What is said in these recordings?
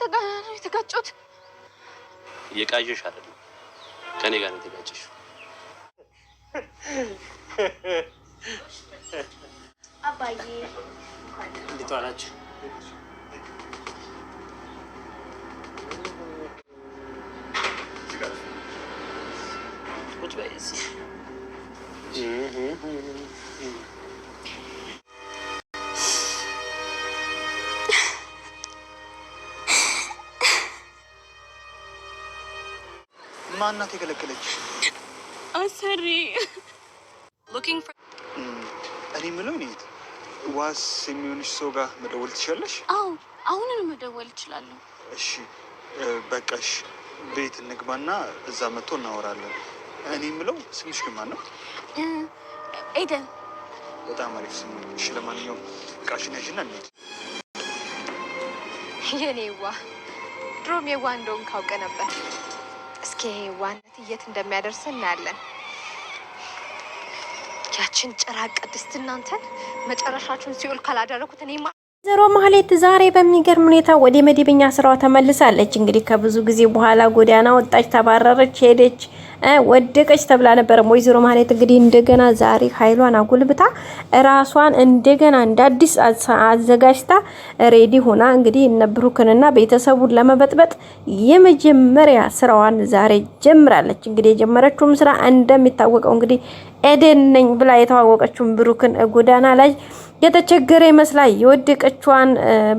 ካንተ ጋር ነው የተጋጨሁት። የቃዠሽ አይደለም ከኔ ጋር ነው የተጋጨሽ። አባዬ እንዴት ዋላችሁ? ቁጭ በይ እዚህ። ማናት የከለከለች? አሰሪ እኔ የምለው እኔት ዋስ የሚሆንሽ ሰው ጋር መደወል ትችላለሽ? አዎ አሁንን መደወል እችላለሁ። እሺ በቃሽ፣ ቤት እንግባና እዛ መጥቶ እናወራለን። እኔ የምለው ስምሽ ግን ማን ነው? ኤደን። በጣም አሪፍ ስም። እሺ ለማንኛውም እቃሽን ያዥና እንሂድ። የኔ ዋ ድሮም የዋ እንደውን ካውቀ ነበር። እስኪ ዋነት የት እንደሚያደርስ እናያለን። ያችን ጭራቅ ቅድስት እናንተን መጨረሻችሁን ሲኦል ካላደረኩት እኔማ። ወይዘሮ ማህሌት ዛሬ በሚገርም ሁኔታ ወደ መደበኛ ስራዋ ተመልሳለች። እንግዲህ ከብዙ ጊዜ በኋላ ጎዳና ወጣች፣ ተባረረች፣ ሄደች፣ ወደቀች ተብላ ነበር። ወይዘሮ ማህሌት እንግዲህ እንደገና ዛሬ ኃይሏን አጉልብታ ራሷን እንደገና እንደ አዲስ አዘጋጅታ ሬዲ ሆና እንግዲህ እነ ብሩክንና ቤተሰቡን ለመበጥበጥ የመጀመሪያ ስራዋን ዛሬ ጀምራለች። እንግዲህ የጀመረችውም ስራ እንደሚታወቀው እንግዲህ ኤደን ነኝ ብላ የተዋወቀችውን ብሩክን ጎዳና ላይ የተቸገረ ይመስላል የወደቀችዋን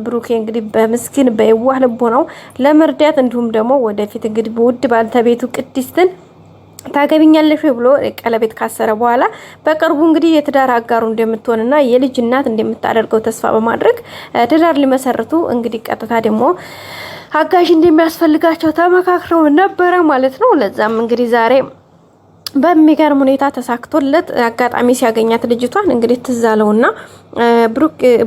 ብሩክ እንግዲህ በምስኪን በየዋህ ልቦናው ለመርዳት እንዲሁም ደግሞ ወደፊት እንግዲህ በውድ ባልተቤቱ ቅድስትን ታገቢኛለሽ ብሎ ቀለበት ካሰረ በኋላ በቅርቡ እንግዲህ የትዳር አጋሩ እንደምትሆንና የልጅ እናት እንደምታደርገው ተስፋ በማድረግ ትዳር ሊመሰርቱ እንግዲህ ቀጥታ ደግሞ አጋዥ እንደሚያስፈልጋቸው ተመካክረው ነበረ ማለት ነው። ለዛም እንግዲህ ዛሬ በሚገርም ሁኔታ ተሳክቶለት አጋጣሚ ሲያገኛት ልጅቷን እንግዲህ ትዛለውና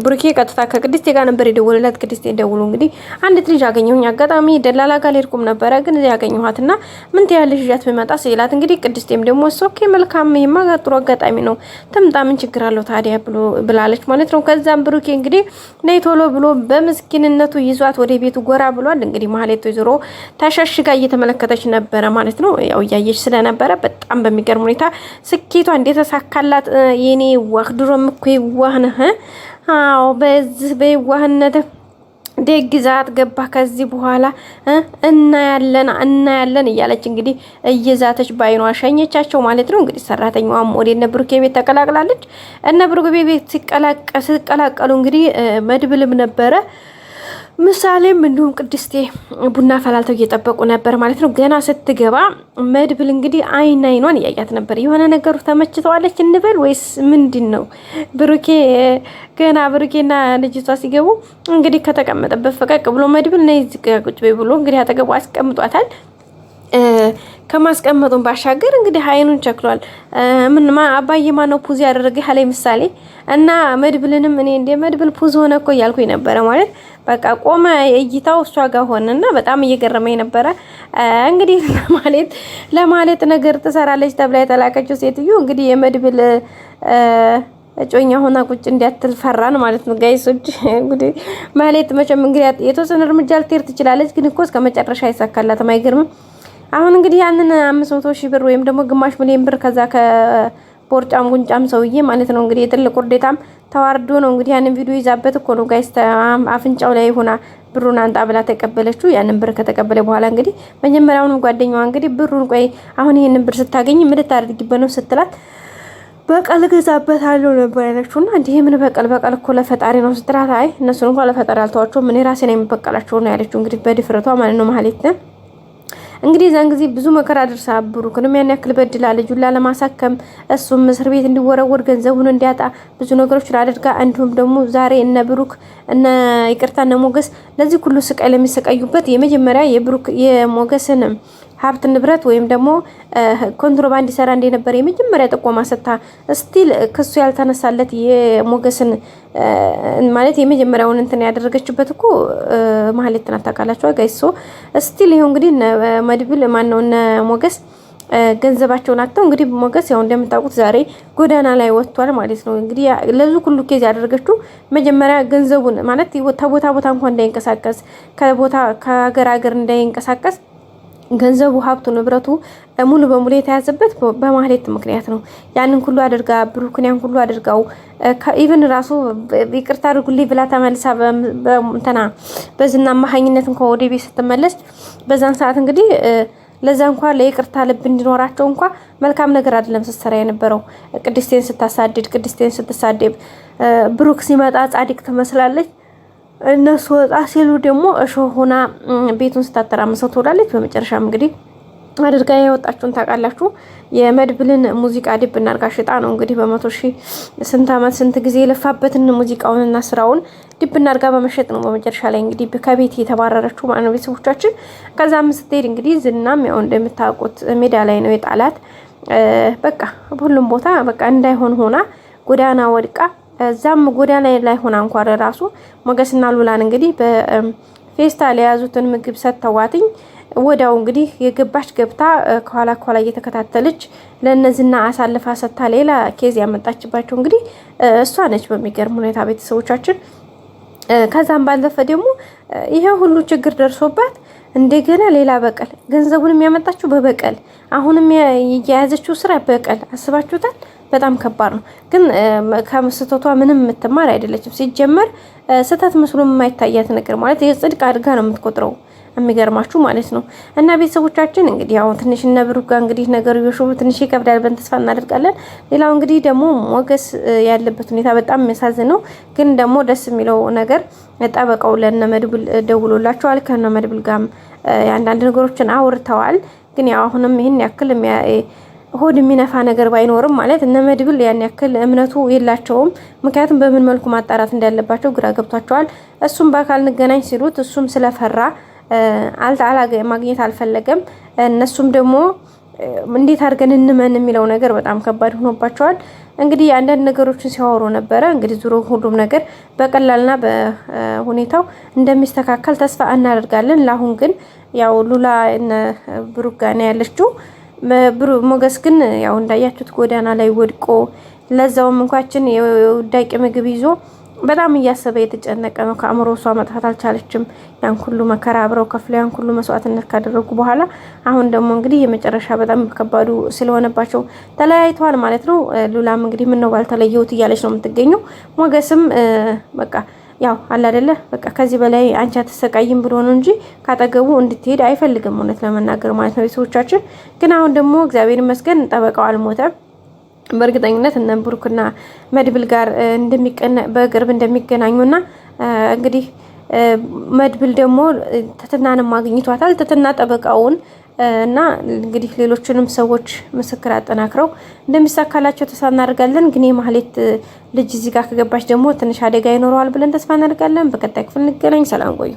ብሩኬ ቀጥታ ከቅድስቴ ጋር ነበር የደወለላት። ቅድስቴ ደውሎ እንግዲህ አንዲት ልጅ አገኘሁኝ አጋጣሚ ደላላ ጋር ልሄድኩም ነበረ ግን ያገኘኋትና ምን ትያለሽ ልጅት በመጣ ሲላት እንግዲህ ቅድስቴም ደግሞ ኦኬ መልካም ይሄማ ጥሩ አጋጣሚ ነው ትምጣ ምን ችግር አለው ታዲያ ብላለች ማለት ነው። ከዛም ብሩኬ እንግዲህ ነይ ቶሎ ብሎ በምስኪንነቱ ይዟት ወደ ቤቱ ጎራ ብሏል። እንግዲህ ማህሌት ወይዘሮ ተሸሽጋ እየተመለከተች ነበረ ማለት ነው። ያው ያየሽ ስለነበረ በጣም በሚገርም ሁኔታ ስኬቷ እንደተሳካላት የኔ ዋህ ድሮም እኮ ይዋህ ነህ። አዎ በዚህ በይዋህነት ደግዛት ገባ ከዚህ በኋላ እናያለን እያለች እንግዲህ እየዛተች ባይኗ ሸኘቻቸው ማለት ነው። እንግዲህ ሰራተኛዋም ወደ እነ ብሩኬ ቤት ተቀላቅላለች። እነ ብሩኬ ቤት ሲቀላቀሉ እንግዲህ መድብልም ነበረ ምሳሌም እንዲሁም ቅድስቴ ቡና ፈላልተው እየጠበቁ ነበር ማለት ነው። ገና ስትገባ መድብል እንግዲህ አይኗን እያያት ነበር። የሆነ ነገሩ ተመችተዋለች እንበል ወይስ ምንድነው? ብሩኬ ገና ብሩኬና ልጅቷ ሲገቡ እንግዲህ ከተቀመጠበት ፈቀቅ ብሎ መድብል ነይ ቁጭ በይ ብሎ እንግዲህ አጠገቡ አስቀምጧታል። ከማስቀመጡን ባሻገር እንግዲህ አይኑን ቸክሏል። ምን አባዬ ማነው ፑዝ ያደረገ ያለ ምሳሌ እና መድብልንም እኔ እንደ መድብል ፑዝ ሆነ እኮ ያልኩኝ ነበረ ማለት በቃ ቆመ እይታው እሷ ጋር ሆነና በጣም እየገረመኝ ነበረ። እንግዲህ ለማለት ነገር ትሰራለች ተብላ የተላከችው ሴትዮ እንግዲህ የመድብል እጮኛ ሆና ቁጭ እንዲያትል ፈራን ማለት ነው። ጋይሶች እንግዲህ ማህሌት መቼም እንግዲህ የተወሰነ እርምጃ ልትሄድ ትችላለች፣ ግን እኮ እስከ መጨረሻ አይሳካላትም። አይገርምም? አሁን እንግዲህ ያንን 500,000 ብር ወይም ደግሞ ግማሽ ሚሊዮን ብር ከዛ ከቦርጫም ጉንጫም ሰውዬ ማለት ነው እንግዲህ የትልቅ ውርዴታም ተዋርዶ ነው እንግዲህ ያንን ቪዲዮ ይዛበት እኮ ነው ጋይስ አፍንጫው ላይ ሆና ብሩን አንጣ ብላ ተቀበለችው። ያንን ብር ከተቀበለ በኋላ እንግዲህ መጀመሪያውንም ጓደኛዋ እንግዲህ ብሩን ቆይ አሁን ይሄንን ብር ስታገኝ ምን ልታደርጊበት ነው ስትላት በቀል ገዛበታለሁ ነበር ያለችውና እንዴ ምን በቀል እኮ ለፈጣሪ ነው ስትላት አይ እነሱን እንኳን ለፈጣሪ አልተዋቸውም እኔ ራሴ ነኝ የምበቀላቸው ነው ያለችው። እንግዲህ በድፍረቷ ማለት ነው ማህሌት እንግዲህ ዛን ጊዜ ብዙ መከራ ደርሳ ብሩክንም ያን ያክል በድላ ልጁን ለማሳከም እሱም እስር ቤት እንዲወረወር ገንዘቡን እንዲያጣ ብዙ ነገሮች አድርጋ እንዲሁም ደግሞ ዛሬ እነ ብሩክ እነ ይቅርታ እነ ሞገስ ለዚህ ሁሉ ስቃይ ለሚሰቃዩበት የመጀመሪያ የብሩክ የሞገስን ሀብት ንብረት ወይም ደግሞ ኮንትሮባንድ ይሰራ እንደነበር የመጀመሪያ ጥቆማ ሰጣ ስቲል ክሱ ያልተነሳለት የሞገስን ማለት የመጀመሪያውን እንትን ያደረገችበት እኮ ማህሌት ተናታቃላችሁ ጋይሶ ስቲል ይሄው እንግዲህ መድብል ማን ነው እነ ሞገስ ገንዘባቸውን አጥተው እንግዲህ ሞገስ ያው እንደምታውቁት ዛሬ ጎዳና ላይ ወጥቷል ማለት ነው። እንግዲህ ለዙ ሁሉ ኬዝ ያደረገችው መጀመሪያ ገንዘቡን ማለት ቦታ ቦታ እንኳን እንዳይንቀሳቀስ ከሀገር ሀገር እንዳይንቀሳቀስ ገንዘቡ ሀብቱ ንብረቱ ሙሉ በሙሉ የተያዘበት በማህሌት ምክንያት ነው። ያንን ሁሉ አድርጋ ብሩክን ያን ሁሉ አድርጋው ኢቭን ራሱ ይቅርታ አድርጉልኝ ብላ ተመልሳ በእንትና በዝና አማካኝነት እንኳን ወደ ቤት ስትመለስ በዛን ሰዓት እንግዲህ ለዛ እንኳን ለይቅርታ ልብ እንዲኖራቸው እንኳን መልካም ነገር አይደለም ስትሰራ የነበረው። ቅድስቴን ስታሳድድ ቅድስቴን ስትሳደብ ብሩክ ሲመጣ ጻድቅ ትመስላለች። እነሱ ወጣ ሲሉ ደግሞ እሾህ ሆና ቤቱን ስታተራምሰው ትውላለች። በመጨረሻም እንግዲህ አድርጋ ያወጣችሁን ታውቃላችሁ። የመድብልን ሙዚቃ ዲብ እናርጋ ሽጣ ነው እንግዲህ በ100,000 ስንት አመት ስንት ጊዜ የለፋበትን ሙዚቃውንና ስራውን ዲብ እናርጋ በመሸጥ ነው በመጨረሻ ላይ እንግዲህ ከቤት የተባረረችው ማለት ነው ቤተሰቦቻችን። ከዛም ስትሄድ እንግዲህ ዝናም ያው እንደምታውቁት ሜዳ ላይ ነው የጣላት። በቃ ሁሉም ቦታ በቃ እንዳይሆን ሆና ጎዳና ወድቃ እዛም ጎዳና ላይ ሆና እንኳን ራሱ ሞገስና ሉላን እንግዲህ በፌስታል የያዙትን ምግብ ሰጥተዋትኝ ወዳው እንግዲህ የገባች ገብታ ከኋላ እየተከታተለች ለነዝና አሳልፋ ሰጥታ ሌላ ኬዝ ያመጣችባቸው እንግዲህ እሷ ነች በሚገርም ሁኔታ ቤተሰቦቻችን። ከዛም ባለፈ ደግሞ ይሄ ሁሉ ችግር ደርሶባት እንደገና ሌላ በቀል ገንዘቡን የሚያመጣችው በበቀል አሁንም የያዘችው ስራ በቀል አስባችሁታል። በጣም ከባድ ነው። ግን ከስህተቷ ምንም የምትማር አይደለችም። ሲጀመር ስህተት መስሎ የማይታያት ነገር ማለት የጽድቅ አድርጋ ነው የምትቆጥረው የሚገርማችሁ ማለት ነው። እና ቤተሰቦቻችን እንግዲህ አሁን ትንሽ እነ ብሩክ ጋር እንግዲህ ነገሩ የሾው ትንሽ ይከብዳል ብለን ተስፋ እናደርጋለን። ሌላው እንግዲህ ደግሞ ሞገስ ያለበት ሁኔታ በጣም የሚያሳዝን ነው። ግን ደግሞ ደስ የሚለው ነገር ጠበቃው ለነ መድብል ደውሎላቸዋል። ከነ መድብል ጋርም አንዳንድ ነገሮችን አውርተዋል። ግን ያው አሁንም ይሄን ያክል ሆድ የሚነፋ ነገር ባይኖርም ማለት እነ መድብል ያን ያክል እምነቱ የላቸውም። ምክንያቱም በምን መልኩ ማጣራት እንዳለባቸው ግራ ገብቷቸዋል። እሱም በአካል እንገናኝ ሲሉት እሱም ስለፈራ ማግኘት አልፈለገም። እነሱም ደግሞ እንዴት አድርገን እንመን የሚለው ነገር በጣም ከባድ ሆኖባቸዋል። እንግዲህ አንዳንድ ነገሮችን ሲያወሩ ነበረ። እንግዲህ ዙሮ ሁሉም ነገር በቀላልና በሁኔታው እንደሚስተካከል ተስፋ እናደርጋለን። ለአሁን ግን ያው ሉላ እነ ብሩክ ጋር ነው ያለችው። ሞገስ ግን ያው እንዳያችሁት ጎዳና ላይ ወድቆ ለዛውም እንኳን የውዳቂ ምግብ ይዞ በጣም እያሰበ የተጨነቀ ነው። ከአእምሮ እሷ መጥፋት አልቻለችም። ያን ሁሉ መከራ አብረው ከፍለው ያን ሁሉ መስዋዕትነት ካደረጉ በኋላ አሁን ደግሞ እንግዲህ የመጨረሻ በጣም ከባዱ ስለሆነባቸው ተለያይተዋል ማለት ነው። ሉላም እንግዲህ ምን ነው ባልተለየሁት እያለች ነው የምትገኘው። ሞገስም በቃ ያው አለ አይደለ በቃ ከዚህ በላይ አንቺ አትሰቃይም ብሎ ነው እንጂ ካጠገቡ እንድትሄድ አይፈልግም እውነት ለመናገር ማለት ነው ቤተሰቦቻችን። ግን አሁን ደግሞ እግዚአብሔር ይመስገን ጠበቃው አልሞተም። በእርግጠኝነት እነ ብሩክና መድብል ጋር በቅርብ እንደሚገናኙና እንግዲህ መድብል ደግሞ ትትናንም አግኝቷታል። ትትና ጠበቃውን እና እንግዲህ ሌሎችንም ሰዎች ምስክር አጠናክረው እንደሚሳካላቸው ተስፋ እናደርጋለን። ግን የማህሌት ልጅ እዚህ ጋር ከገባች ደግሞ ትንሽ አደጋ ይኖረዋል ብለን ተስፋ እናደርጋለን። በቀጣይ ክፍል እንገናኝ። ሰላም ቆዩ።